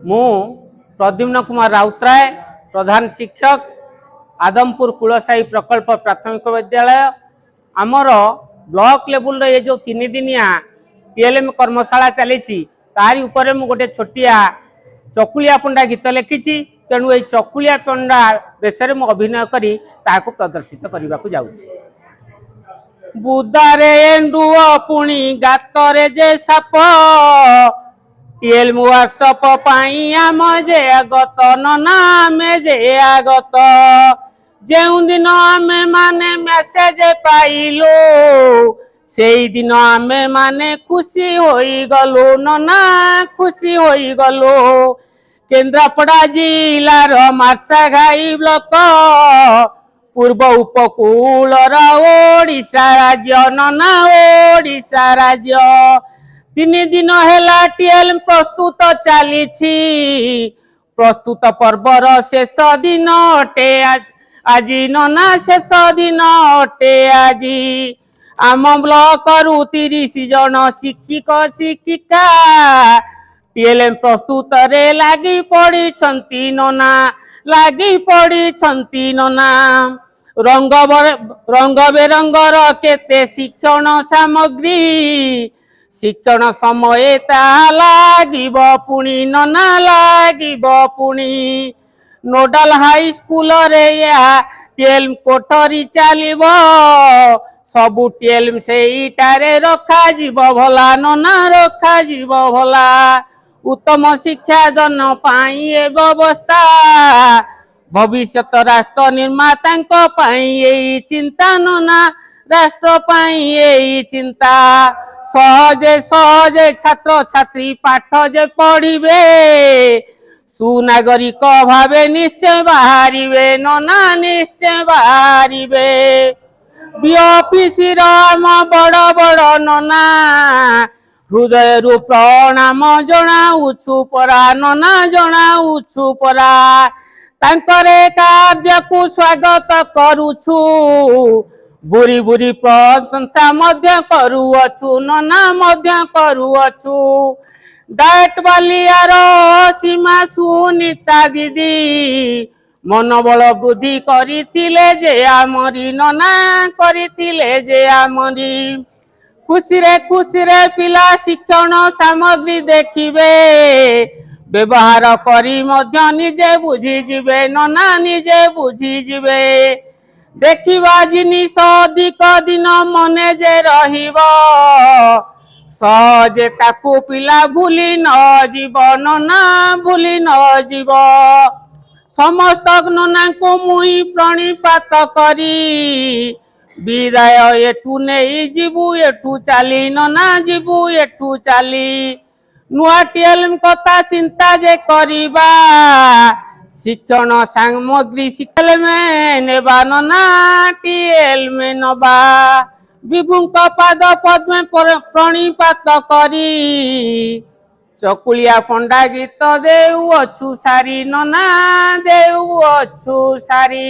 मु प्रद्युम्न कुमार राउतराय प्रधान शिक्षक आदमपुर कुलसाई प्रकल्प प्राथमिक विद्यालय आमर ब्लॉक लेवल ये जो 3 दिनिया टीएलएम कर्मशाला चली तारी ऊपर मु गोटे छोटिया चकुलिया पंडा गीत लिखी तेणु ये चकुलिया पंडा बेसरे मु अभिनय करी ताको प्रदर्शित करने को जाऊँ। बुदारे एंडुओ पुणी गातरे जे साप टीएल व्हाट्सअप पाई आम जे आगत नना आमे जे आगत जो दिन आमे माने मेसेज पाइलु से दिन आमे माने खुशी होई गलु नना खुशी होई गलु। केन्द्रापड़ा जिलार मार्साघाई ब्लॉक पूर्व उपकूल ओडिशा राज्य नना ओडिशा राज्य 3 दिन हेला टीएल प्रस्तुत चली प्रस्तुत पर्वर शेष दिन अटे आज नना शेष दिन अटे आज आम ब्लॉक रु 30 जन शिक्षक शिक्षिका टीएलएम प्रस्तुत रे लगी पड़ी नना लगी पड़ी नना रंग बेरंगर केते शिक्षण सामग्री शिक्षण समय ता लागिब पुणी नना लागिब पुणी नोडाल हाई स्कूल रे या टीएलएम कोठरी चलिब सबु टीएलएम सेइटारे रखा जीव भला नना रखा जीव भला उत्तम शिक्षा दान पाई ए व्यवस्था भविष्यत राष्ट्र निर्माता चिंता नना राष्ट्र पाई यही चिंता सहजे सहजे छात्र छात्री पाठ जे पढ़िबे सुनागरिक भावे निश्चय बाहरिबे नना निश्चय बाहरिबे बीओपीसी आम बड़ बड़ नना हृदय रु प्रणाम जनाऊछु परा नना जनाऊछु परा तांकरे कार्य को स्वागत करुछु बुरी बुरी प्रशंसा मध्य करुअछु नना मध्य करुअछु डाट बालियार सीमा सुनीता दीदी मनोबल वृद्धि करिथिले जे आमरी नना करिथिले जे आमरी खुशी रे पिला शिक्षण सामग्री देखिबे व्यवहार करी मध्य निजे बुझी जिबे नना निजे बुझी जिबे देखिबा जिनिस अधिक दिन मने जे रहिबो सहजे ताकू पिला भूली न जीव नना भूली न जीव समस्त नना को मुई प्रणिपात करी विदाय एठू नहीं जीवु एठू चली नना जीवु एठू चली नुआ टीएलएम कथा चिंता जे करिबा शिक्षण सामग्री शिक्षल में नेबा नना टीएल में नबा विभुंक पाद पद्मे प्रणिपात करी चकुलिया पंडा गीत देउ अछु सारी नना देउ अछु सारी।